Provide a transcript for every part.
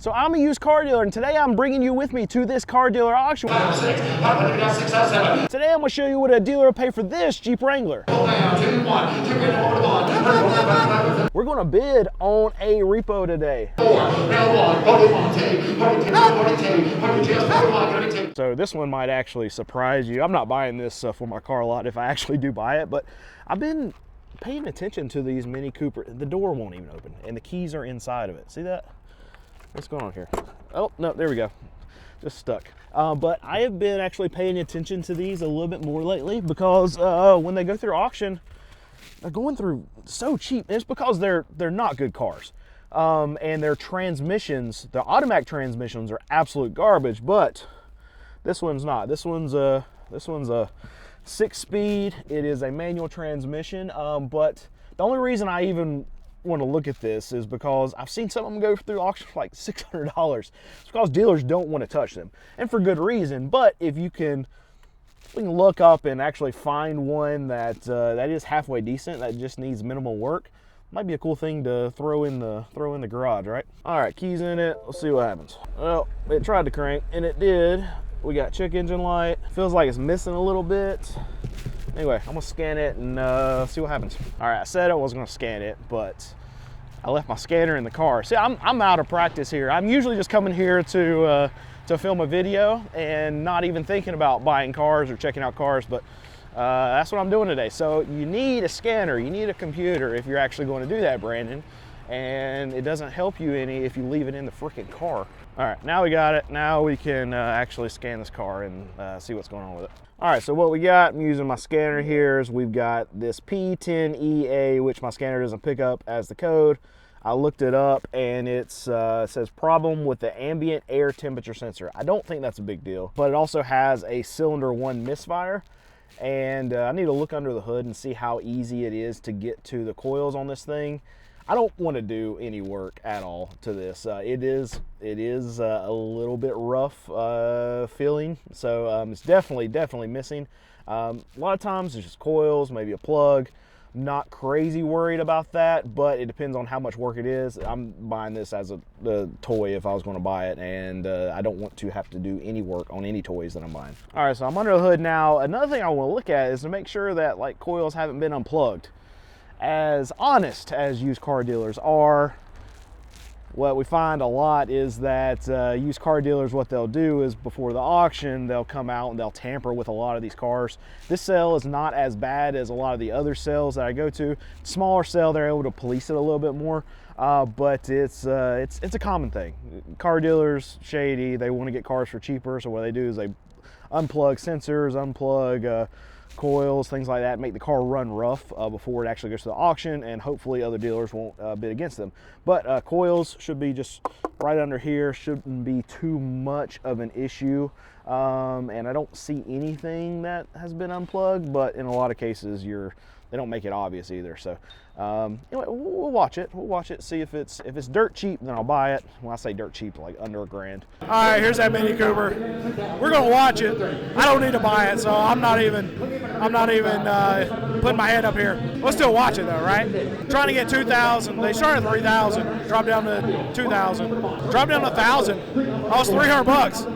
So I'm a used car dealer, and today I'm bringing you with me to this car dealer auction. Today I'm going to show you what a dealer will pay for this Jeep Wrangler. We're going to bid on a repo today. So this one might actually surprise you. I'm not buying this for my car lot if I actually do buy it, but I've been paying attention to these Mini Cooper. The door won't even open, and the keys are inside of it. See that? What's going on here? Oh, no, there we go. Just stuck. But I have been actually paying attention to these a little bit more lately because when they go through auction, they're going through so cheap. It's because they're not good cars. And their transmissions, the automatic transmissions are absolute garbage, but this one's not. This one's a 6-speed. It is a manual transmission, but the only reason I even want to look at this is because I've seen some of them go through auction for like $600. It's because dealers don't want to touch them, and for good reason. But if we can look up and actually find one that that is halfway decent, that just needs minimal work, might be a cool thing to throw in the garage, right? All right, keys in it. Let's see what happens. Well, it tried to crank, and it did. We got check engine light. Feels like it's missing a little bit. Anyway, I'm gonna scan it and see what happens. All right, I said I was gonna scan it, but I left my scanner in the car. See, I'm out of practice here. I'm usually just coming here to film a video and not even thinking about buying cars or checking out cars, but that's what I'm doing today. So you need a scanner, you need a computer if you're actually going to do that, Brandon, and it doesn't help you any if you leave it in the freaking car. All right, now we got it. Now we can actually scan this car and see what's going on with it. All right, so what we got, I'm using my scanner here, is we've got this P10EA, which my scanner doesn't pick up as the code. I looked it up and it says problem with the ambient air temperature sensor. I don't think that's a big deal, but it also has a cylinder 1 misfire. And I need to look under the hood and see how easy it is to get to the coils on this thing. I don't want to do any work at all to this. It is a little bit rough feeling, so it's definitely missing. A lot of times it's just coils, maybe a plug. Not crazy worried about that, but it depends on how much work it is. I'm buying this as a toy if I was going to buy it, and I don't want to have to do any work on any toys that I'm buying. All right, so I'm under the hood now. Another thing I want to look at is to make sure that like coils haven't been unplugged. As honest as used car dealers are, what we find a lot is that used car dealers, what they'll do is before the auction, they'll come out and they'll tamper with a lot of these cars. This sale is not as bad as a lot of the other sales that I go to. Smaller sale, they're able to police it a little bit more, but it's a common thing. Car dealers, shady, they want to get cars for cheaper, so what they do is they unplug sensors, unplug coils, things like that, make the car run rough before it actually goes to the auction, and hopefully other dealers won't bid against them. But coils should be just right under here, shouldn't be too much of an issue, and I don't see anything that has been unplugged, but in a lot of cases they don't make it obvious either. So anyway, we'll watch it, see if it's dirt cheap, then I'll buy it. When I say dirt cheap, like under $1,000. All right, here's that Mini Cooper. We're gonna watch it. I don't need to buy it, so I'm not even putting my head up here. We'll still watch it though, right? Trying to get 2,000. They started at 3,000, dropped down to 2,000, dropped down to 1,000. Oh, it's $300.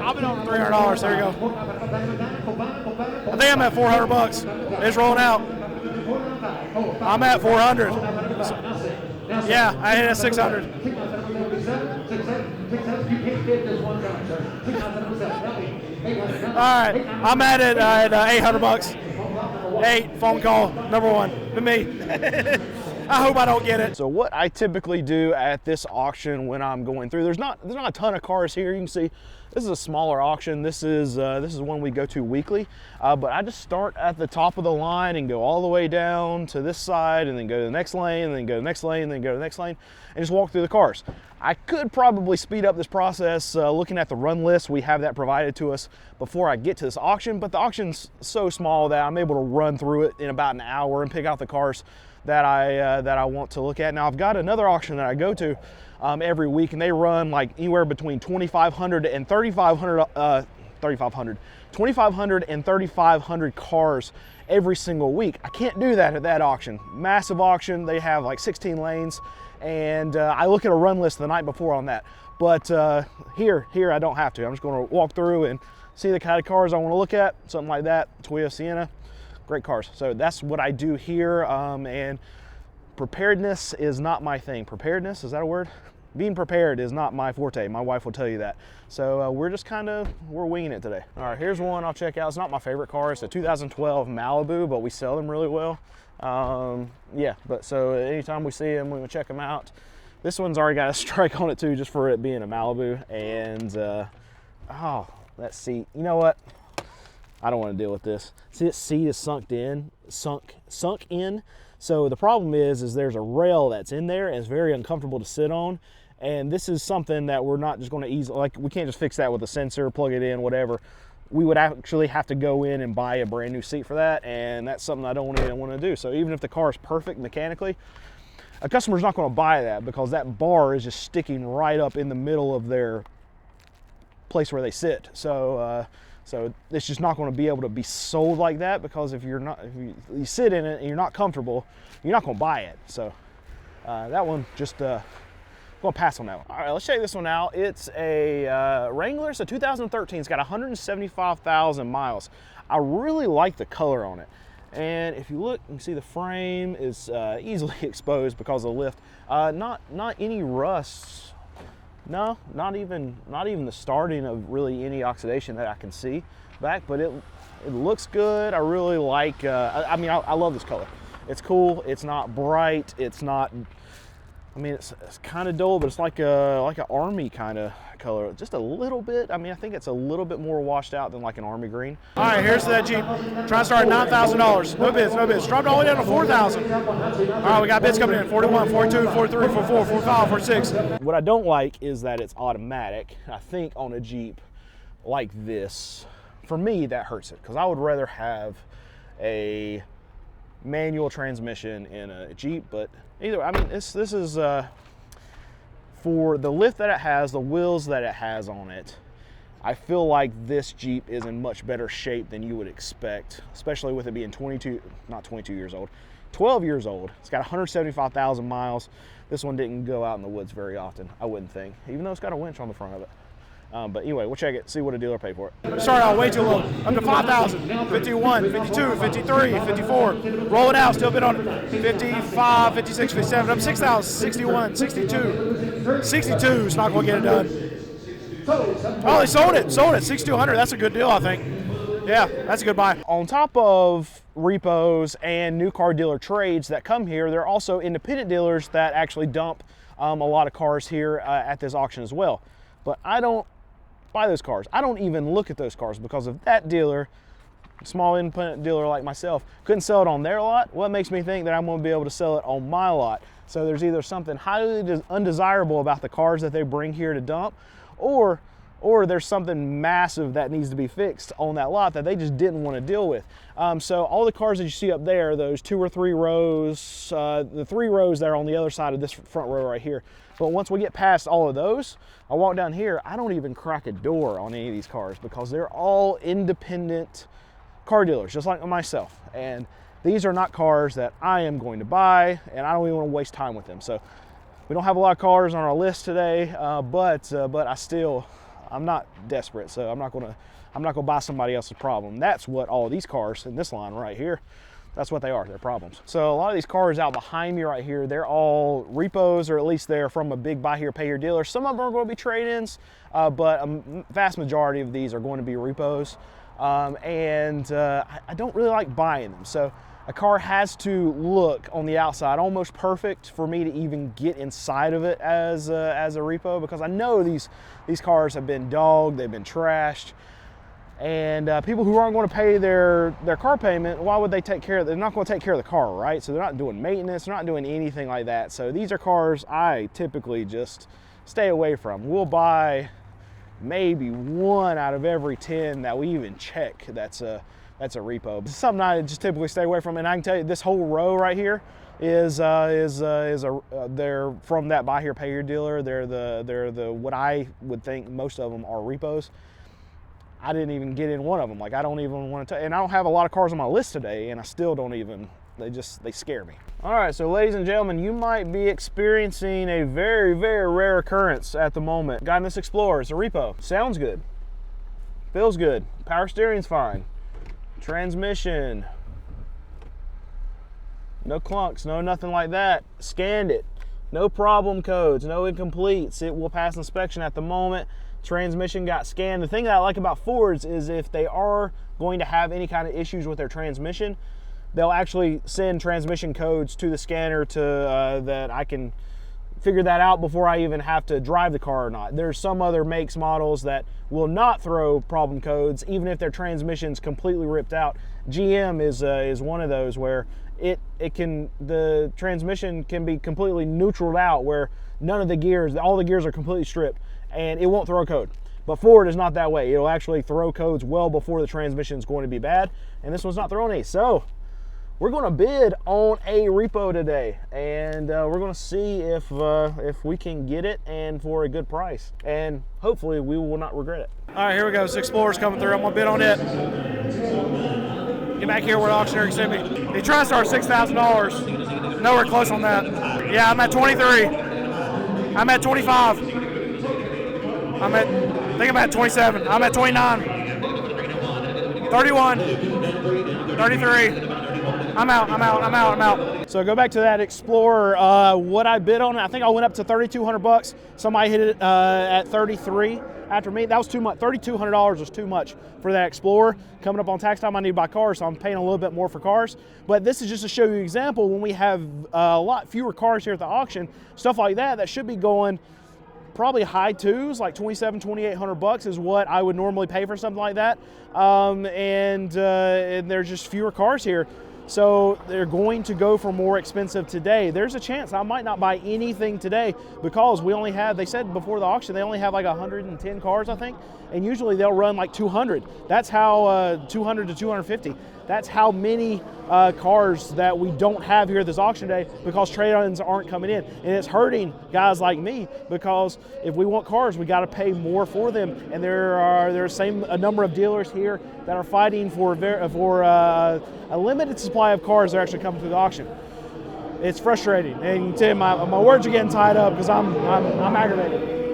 I'll bid over $300. There you go. I think I'm at $400. It's rolling out. I'm at 400. Yeah, I hit at 600. All right, I'm at it at $800. 8, phone call, number 1, to me. I hope I don't get it. So what I typically do at this auction when I'm going through, there's not a ton of cars here. You can see this is a smaller auction. This is one we go to weekly, but I just start at the top of the line and go all the way down to this side, and then go to the next lane, and then go to the next lane, and then go to the next lane, and just walk through the cars. I could probably speed up this process looking at the run list. We have that provided to us before I get to this auction, but the auction's so small that I'm able to run through it in about an hour and pick out the cars that I want to look at. Now I've got another auction that I go to every week, and they run like anywhere between 2,500 and 3,500 cars every single week. I can't do that at that auction. Massive auction. They have like 16 lanes, and I look at a run list the night before on that. But here I don't have to. I'm just going to walk through and see the kind of cars I want to look at, something like that. Toyota Sienna, great cars. So that's what I do here, and preparedness is not my thing. Preparedness, is that a word? Being prepared is not my forte. My wife will tell you that. So we're just we're winging it today. All right, here's one I'll check out. It's not my favorite car. It's a 2012 Malibu, but we sell them really well. Yeah, but so anytime we see them, we will check them out. This one's already got a strike on it too, just for it being a Malibu. And oh, that seat. You know what? I don't want to deal with this. See, this seat is sunk in. So the problem is there's a rail that's in there and it's very uncomfortable to sit on. And this is something that we're not just going to easily, like, we can't just fix that with a sensor, plug it in, whatever. We would actually have to go in and buy a brand new seat for that, and that's something I don't even want to do. So even if the car is perfect mechanically, a customer's not going to buy that because that bar is just sticking right up in the middle of their place where they sit. So so it's just not going to be able to be sold like that, because if you sit in it and you're not comfortable, you're not going to buy it. So that one just going to pass on that one. All right, let's check this one out. It's a Wrangler. It's a 2013. It's got 175,000 miles. I really like the color on it. And if you look, you can see the frame is easily exposed because of the lift. Not any rust. No, not even the starting of really any oxidation that I can see back. But it looks good. I really like. I mean, I love this color. It's cool. It's not bright. It's not. I mean, it's kind of dull, but it's like an army kind of color, just a little bit. I mean, I think it's a little bit more washed out than like an army green. All right, here's that Jeep. Trying to start at $9,000. No bids, no bids. Dropped all the way down to $4,000. All right, we got bids coming in: 41, 42, 43, 44, 45, 46. What I don't like is that it's automatic. I think on a Jeep like this, for me, that hurts it, because I would rather have a manual transmission in a Jeep. But either, I mean, this is for the lift that it has, the wheels that it has on it, I feel like this Jeep is in much better shape than you would expect, especially with it being 12 years old. It's got 175,000 miles. This one didn't go out in the woods very often, I wouldn't think, even though it's got a winch on the front of it. But anyway, we'll check it, see what a dealer paid for it. Started out way too low, up to 5,000, 51, 52, 53, 54. Rolling out, still bid on it. 55, 56, 57, up 6,000, 61, 62. 62 is not going to get it done. Oh, they sold it, 6,200. That's a good deal, I think. Yeah, that's a good buy. On top of repos and new car dealer trades that come here, there are also independent dealers that actually dump a lot of cars here at this auction as well. But I don't buy those cars. I don't even look at those cars, because if that dealer, small independent dealer like myself, couldn't sell it on their lot, what makes me think that I'm going to be able to sell it on my lot? So there's either something highly undesirable about the cars that they bring here to dump, or there's something massive that needs to be fixed on that lot that they just didn't want to deal with. So all the cars that you see up there, those 2 or 3 rows, the 3 rows that are on the other side of this front row right here. But once we get past all of those, I walk down here, I don't even crack a door on any of these cars, because they're all independent car dealers, just like myself. And these are not cars that I am going to buy, and I don't even want to waste time with them. So we don't have a lot of cars on our list today, but I'm not desperate, so I'm not gonna buy somebody else's problem. That's what all of these cars in this line right here, that's what they are. They're problems. So a lot of these cars out behind me right here, they're all repos, or at least they're from a big buy here, pay here dealer. Some of them are going to be trade-ins, but a vast majority of these are going to be repos. I don't really like buying them. So a car has to look on the outside almost perfect for me to even get inside of it as a repo, because I know these cars have been dogged, they've been trashed, and people who aren't going to pay their car payment, why would they take care of it? They're not going to take care of the car, right? So they're not doing maintenance, they're not doing anything like that. So these are cars I typically just stay away from. We'll buy maybe 1 out of every 10 that we even check that's a repo. It's something I just typically stay away from. And I can tell you, this whole row right here is they're from that buy here, pay here dealer. They're the what I would think most of them are repos. I didn't even get in one of them. Like, I don't even want to, and I don't have a lot of cars on my list today, and I still don't even They scare me. All right, so ladies and gentlemen, you might be experiencing a very, very rare occurrence at the moment. Got in this Explorer, it's a repo. Sounds good, feels good, power steering's fine, transmission, no clunks, no nothing like that. Scanned it, no problem codes, no incompletes. It will pass inspection at the moment. Transmission got scanned. The thing that I like about Fords is if they are going to have any kind of issues with their transmission, they'll actually send transmission codes to the scanner to that I can figure that out before I even have to drive the car or not. There's some other makes, models that will not throw problem codes even if their transmission's completely ripped out. GM is one of those where the transmission can be completely neutraled out, where none of the gears, all the gears are completely stripped, and it won't throw a code. But Ford is not that way. It'll actually throw codes well before the transmission is going to be bad, and this one's not throwing any. So we're going to bid on a repo today, and we're going to see if we can get it and for a good price, and hopefully we will not regret it. All right, here we go. This Explorer's coming through. I'm gonna bid on it. Get back here where the auctioneer can see me. He tried to start $6,000. Nowhere close on that. Yeah, I'm at 23. I'm at 25. I think I'm at 27. I'm at 29. 31. 33. I'm out. So go back to that Explorer. What I bid on it, I think I went up to $3,200. Somebody hit it at 33 after me. That was too much. $3,200 was too much for that Explorer. Coming up on tax time, I need to buy cars, so I'm paying a little bit more for cars. But this is just to show you an example. When we have a lot fewer cars here at the auction, stuff like that should be going probably high twos, like $2,700-$2,800 is what I would normally pay for something like that. And there's just fewer cars here. So they're going to go for more expensive today. There's a chance I might not buy anything today because we only have, they said before the auction, they only have like 110 cars, I think. And usually they'll run like 200. That's how 200 to 250. That's how many cars that we don't have here at this auction day because trade-ins aren't coming in. And it's hurting guys like me because if we want cars, we got to pay more for them. And there's a number of dealers here that are fighting for a limited supply of cars that are actually coming through the auction. It's frustrating. And you can tell my words are getting tied up because I'm aggravated.